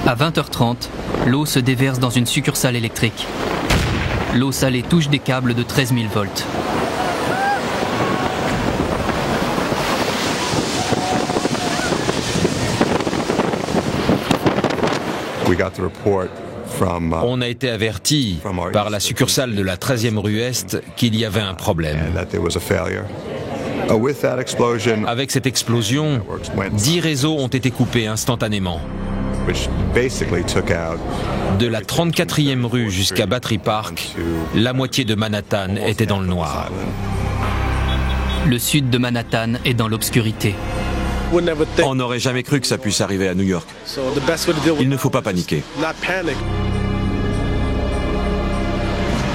À 20h30, l'eau se déverse dans une succursale électrique. L'eau salée touche des câbles de 13 000 volts. On a été averti par la succursale de la 13e rue Est qu'il y avait un problème. Avec cette explosion, 10 réseaux ont été coupés instantanément. De la 34e rue jusqu'à Battery Park, la moitié de Manhattan était dans le noir. Le sud de Manhattan est dans l'obscurité. On n'aurait jamais cru que ça puisse arriver à New York. Il ne faut pas paniquer.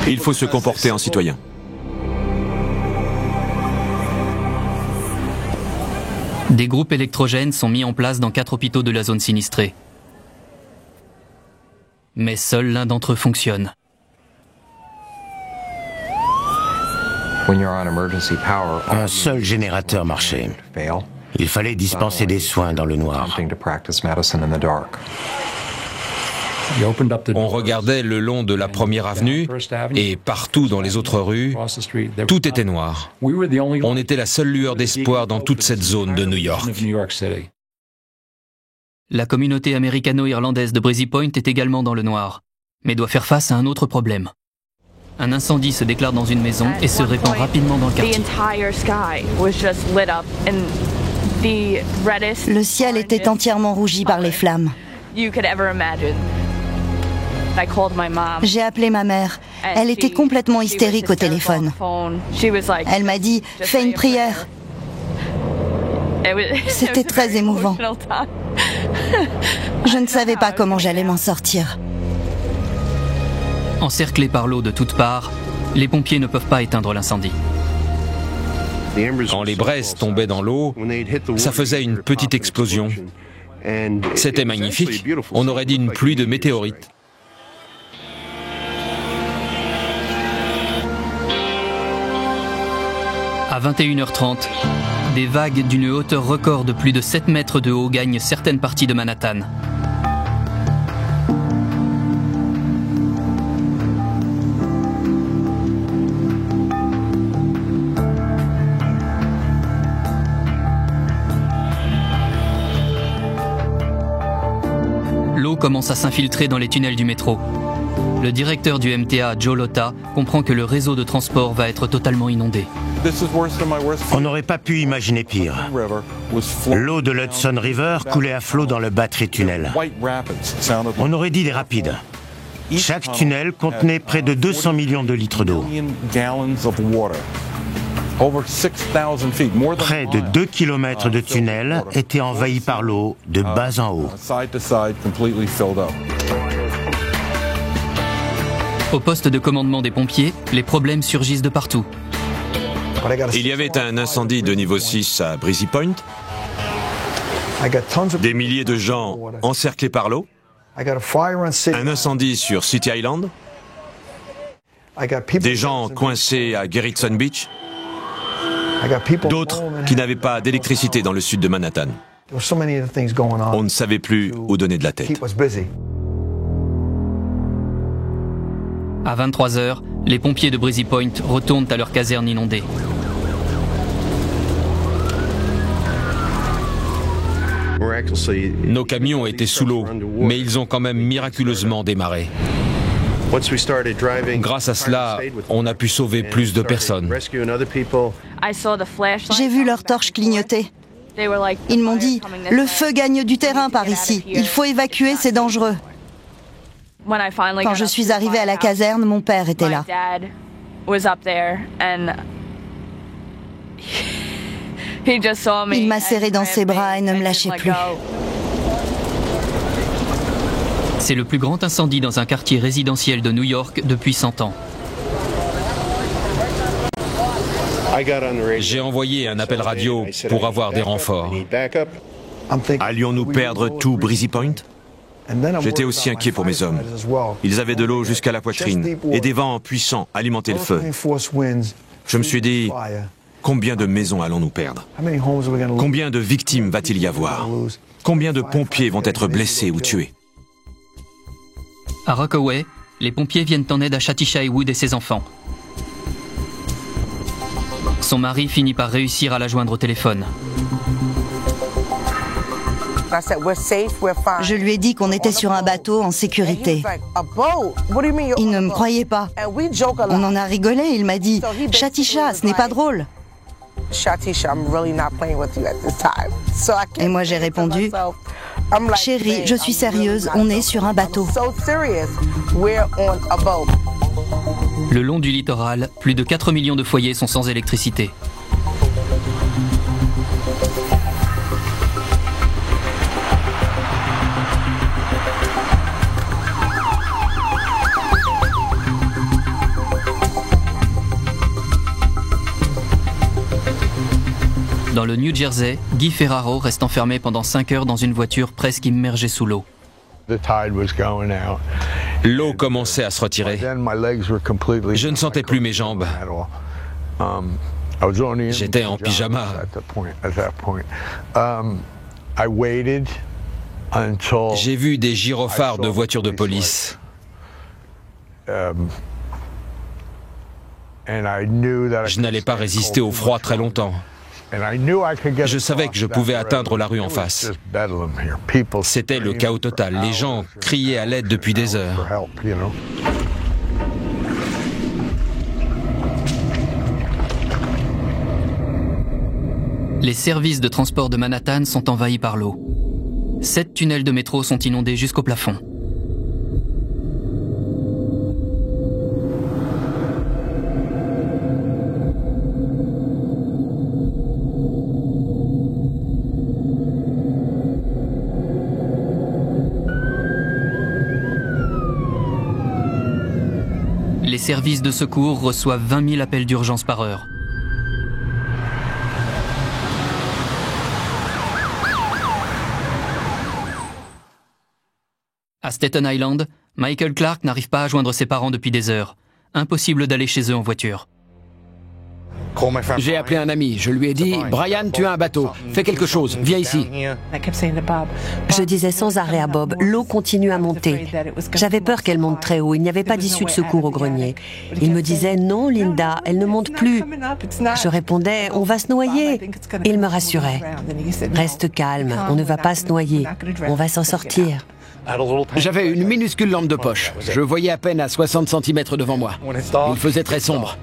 Il faut se comporter en citoyen. Des groupes électrogènes sont mis en place dans 4 hôpitaux de la zone sinistrée. Mais seul l'un d'entre eux fonctionne. Un seul générateur marchait. Il fallait dispenser des soins dans le noir. On regardait le long de la première avenue et partout dans les autres rues, tout était noir. On était la seule lueur d'espoir dans toute cette zone de New York. La communauté américano-irlandaise de Breezy Point est également dans le noir, mais doit faire face à un autre problème. Un incendie se déclare dans une maison et se répand rapidement dans le quartier. Le ciel était entièrement rougi par les flammes. J'ai appelé ma mère. Elle était complètement hystérique au téléphone. Elle m'a dit « Fais une prière ». C'était très émouvant. Je ne savais pas comment j'allais m'en sortir. Encerclés par l'eau de toutes parts, les pompiers ne peuvent pas éteindre l'incendie. Quand les braises tombaient dans l'eau, ça faisait une petite explosion. C'était magnifique. On aurait dit une pluie de météorites. À 21h30, des vagues d'une hauteur record de plus de 7 mètres de haut gagnent certaines parties de Manhattan. L'eau commence à s'infiltrer dans les tunnels du métro. Le directeur du MTA, Joe Lota, comprend que le réseau de transport va être totalement inondé. On n'aurait pas pu imaginer pire. L'eau de l'Hudson River coulait à flot dans le Battery Tunnel. On aurait dit des rapides. Chaque tunnel contenait près de 200 millions de litres d'eau. Près de 2 kilomètres de tunnel étaient envahis par l'eau de bas en haut. Au poste de commandement des pompiers, les problèmes surgissent de partout. Il y avait un incendie de niveau 6 à Breezy Point. Des milliers de gens encerclés par l'eau. Un incendie sur City Island. Des gens coincés à Gerritsen Beach. D'autres qui n'avaient pas d'électricité dans le sud de Manhattan. On ne savait plus où donner de la tête. À 23h, les pompiers de Breezy Point retournent à leur caserne inondée. Nos camions étaient sous l'eau, mais ils ont quand même miraculeusement démarré. Grâce à cela, on a pu sauver plus de personnes. J'ai vu leurs torches clignoter. Ils m'ont dit « Le feu gagne du terrain par ici. Il faut évacuer, c'est dangereux. » Quand je suis arrivée à la caserne, mon père était là. Il m'a serré dans ses bras et ne me lâchait plus. C'est le plus grand incendie dans un quartier résidentiel de New York depuis 100 ans. J'ai envoyé un appel radio pour avoir des renforts. Allions-nous perdre tout Breezy Point ? J'étais aussi inquiet pour mes hommes. Ils avaient de l'eau jusqu'à la poitrine et des vents puissants alimentaient le feu. Je me suis dit, combien de maisons allons-nous perdre ? Combien de victimes va-t-il y avoir ? Combien de pompiers vont être blessés ou tués ? À Rockaway, les pompiers viennent en aide à Shatisha Wood et ses enfants. Son mari finit par réussir à la joindre au téléphone. Je lui ai dit qu'on était sur un bateau en sécurité. Il ne me croyait pas. On en a rigolé, il m'a dit « Shatisha, ce n'est pas drôle ». Et moi j'ai répondu « Chérie, je suis sérieuse, on est sur un bateau ». Le long du littoral, plus de 4 millions de foyers sont sans électricité. Dans le New Jersey, Guy Ferraro reste enfermé pendant 5 heures dans une voiture presque immergée sous l'eau. L'eau commençait à se retirer. Je ne sentais plus mes jambes. J'étais en pyjama. J'ai vu des gyrophares de voitures de police. Je n'allais pas résister au froid très longtemps. Je savais que je pouvais atteindre la rue en face. C'était le chaos total. Les gens criaient à l'aide depuis des heures. Les services de transport de Manhattan sont envahis par l'eau. 7 tunnels de métro sont inondés jusqu'au plafond. Les services de secours reçoivent 20 000 appels d'urgence par heure. À Staten Island, Michael Clark n'arrive pas à joindre ses parents depuis des heures. Impossible d'aller chez eux en voiture. J'ai appelé un ami, je lui ai dit « Brian, tu as un bateau, fais quelque chose, viens ici ». Je disais sans arrêt à Bob, l'eau continue à monter. J'avais peur qu'elle monte très haut, il n'y avait pas d'issue de secours au grenier. Il me disait « Non, Linda, elle ne monte plus ». Je répondais « On va se noyer ». Il me rassurait « Reste calme, on ne va pas se noyer, on va s'en sortir ». J'avais une minuscule lampe de poche. Je voyais à peine à 60 cm devant moi. Il faisait très sombre.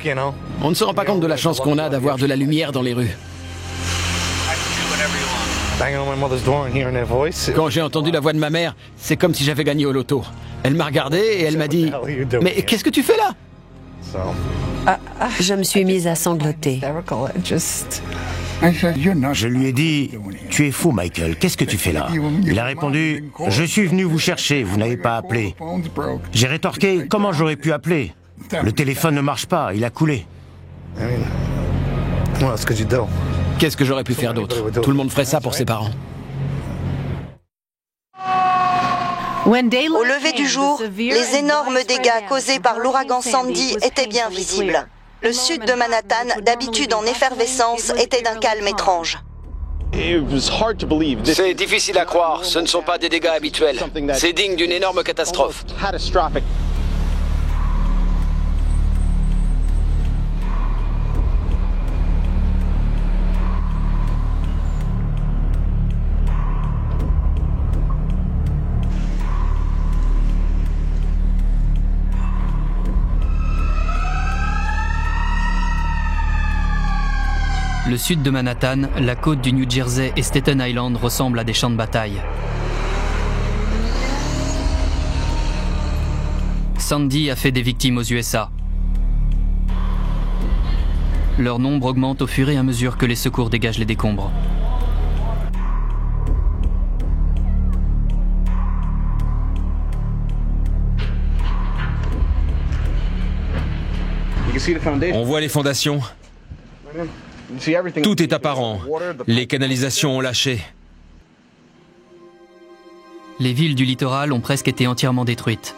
On ne se rend pas compte de la chance qu'on a d'avoir de la lumière dans les rues. Quand j'ai entendu la voix de ma mère, c'est comme si j'avais gagné au loto. Elle m'a regardé et elle m'a dit « Mais qu'est-ce que tu fais là ?» Je me suis mise à sangloter. Je lui ai dit « Tu es fou, Michael, qu'est-ce que tu fais là ?» Il a répondu « Je suis venu vous chercher, vous n'avez pas appelé. » J'ai rétorqué « Comment j'aurais pu appeler ? Le téléphone ne marche pas, il a coulé. » Qu'est-ce que j'aurais pu faire d'autre? Tout le monde ferait ça pour ses parents. Au lever du jour, les énormes dégâts causés par l'ouragan Sandy étaient bien visibles. Le sud de Manhattan, d'habitude en effervescence, était d'un calme étrange. C'est difficile à croire, ce ne sont pas des dégâts habituels. C'est digne d'une énorme catastrophe. Le sud de Manhattan, la côte du New Jersey et Staten Island ressemblent à des champs de bataille. Sandy a fait des victimes aux USA. Leur nombre augmente au fur et à mesure que les secours dégagent les décombres. On voit les fondations. Tout est apparent. Les canalisations ont lâché. Les villes du littoral ont presque été entièrement détruites.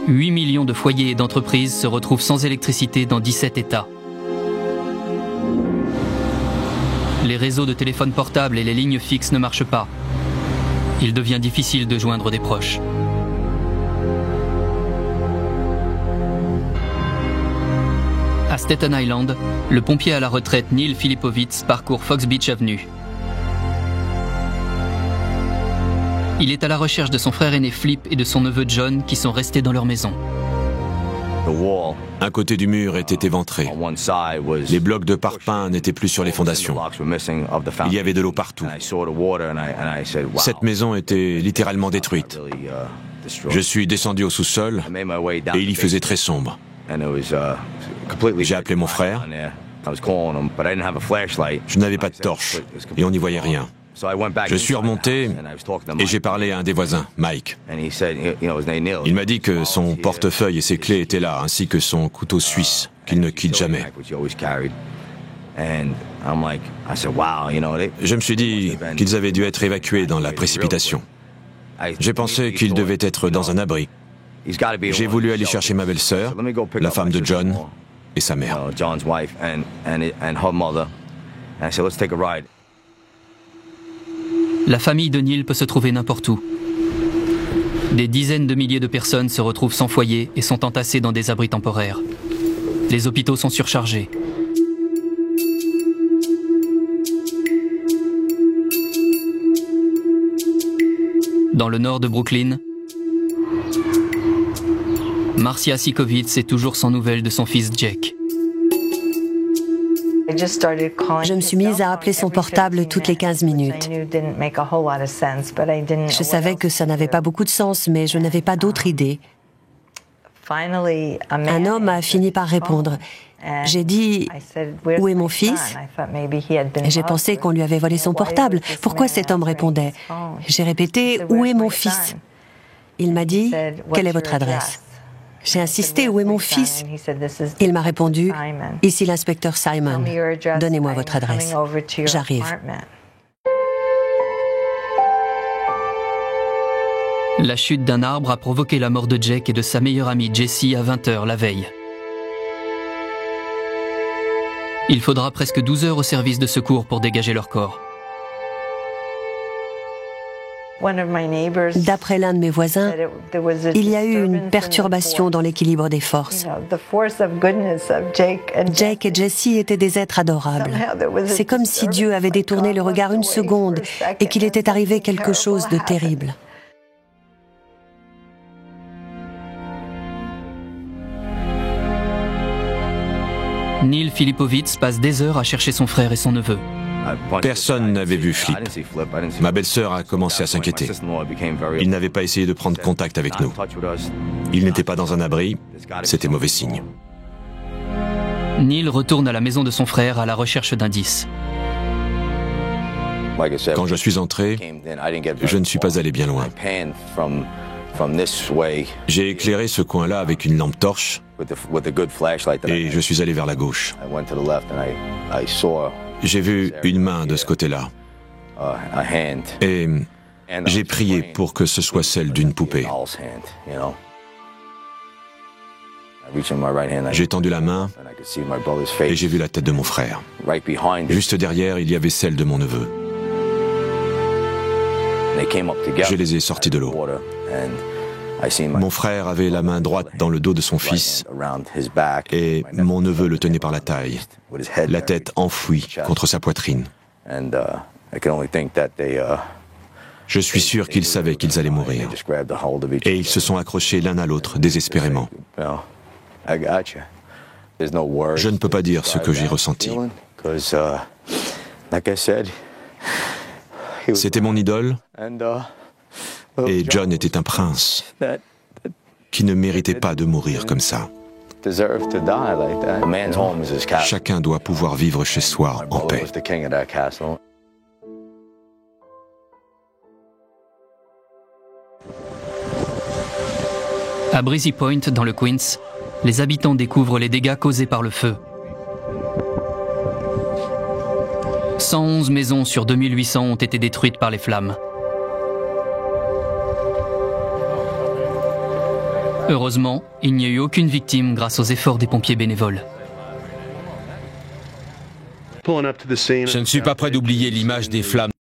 8 millions de foyers et d'entreprises se retrouvent sans électricité dans 17 États. Les réseaux de téléphone portable et les lignes fixes ne marchent pas. Il devient difficile de joindre des proches. À Staten Island, le pompier à la retraite Neil Filipovitz parcourt Fox Beach Avenue. Il est à la recherche de son frère aîné Flip et de son neveu John qui sont restés dans leur maison. Un côté du mur était éventré. Les blocs de parpaing n'étaient plus sur les fondations. Il y avait de l'eau partout. Cette maison était littéralement détruite. Je suis descendu au sous-sol et il y faisait très sombre. J'ai appelé mon frère. Je n'avais pas de torche et on n'y voyait rien. Je suis remonté et j'ai parlé à un des voisins, Mike. Il m'a dit que son portefeuille et ses clés étaient là, ainsi que son couteau suisse, qu'il ne quitte jamais. Je me suis dit qu'ils avaient dû être évacués dans la précipitation. J'ai pensé qu'ils devaient être dans un abri. J'ai voulu aller chercher ma belle-sœur, la femme de John, et sa mère. La famille de Neil peut se trouver n'importe où. Des dizaines de milliers de personnes se retrouvent sans foyer et sont entassées dans des abris temporaires. Les hôpitaux sont surchargés. Dans le nord de Brooklyn, Marcia Sikowitz est toujours sans nouvelles de son fils Jake. Je me suis mise à appeler son portable toutes les 15 minutes. Je savais que ça n'avait pas beaucoup de sens, mais je n'avais pas d'autre idée. Un homme a fini par répondre. J'ai dit « Où est mon fils ?» J'ai pensé qu'on lui avait volé son portable. Pourquoi cet homme répondait? J'ai répété « Où est mon fils ?» Il m'a dit « Quelle est votre adresse ?» J'ai insisté, où est mon fils? Il m'a répondu, ici l'inspecteur Simon, donnez-moi votre adresse. J'arrive. La chute d'un arbre a provoqué la mort de Jake et de sa meilleure amie Jessie à 20h la veille. Il faudra presque 12 heures au service de secours pour dégager leur corps. D'après l'un de mes voisins, il y a eu une perturbation dans l'équilibre des forces. Jake et Jessie étaient des êtres adorables. C'est comme si Dieu avait détourné le regard une seconde et qu'il était arrivé quelque chose de terrible. Neil Filipovitz passe des heures à chercher son frère et son neveu. Personne n'avait vu Flip. Ma belle-sœur a commencé à s'inquiéter. Il n'avait pas essayé de prendre contact avec nous. Il n'était pas dans un abri, c'était mauvais signe. Neil retourne à la maison de son frère à la recherche d'indices. Quand je suis entré, je ne suis pas allé bien loin. J'ai éclairé ce coin-là avec une lampe torche et je suis allé vers la gauche. J'ai vu une main de ce côté-là et j'ai prié pour que ce soit celle d'une poupée. J'ai tendu la main et j'ai vu la tête de mon frère. Juste derrière, il y avait celle de mon neveu. Je les ai sortis de l'eau. Mon frère avait la main droite dans le dos de son fils et mon neveu le tenait par la taille, la tête enfouie contre sa poitrine. Je suis sûr qu'ils savaient qu'ils allaient mourir et ils se sont accrochés l'un à l'autre désespérément. Je ne peux pas dire ce que j'ai ressenti. C'était mon idole et John était un prince qui ne méritait pas de mourir comme ça. Chacun doit pouvoir vivre chez soi en paix. À Breezy Point, dans le Queens, les habitants découvrent les dégâts causés par le feu. 111 maisons sur 2800 ont été détruites par les flammes. Heureusement, il n'y a eu aucune victime grâce aux efforts des pompiers bénévoles. Je ne suis pas prêt d'oublier l'image des flammes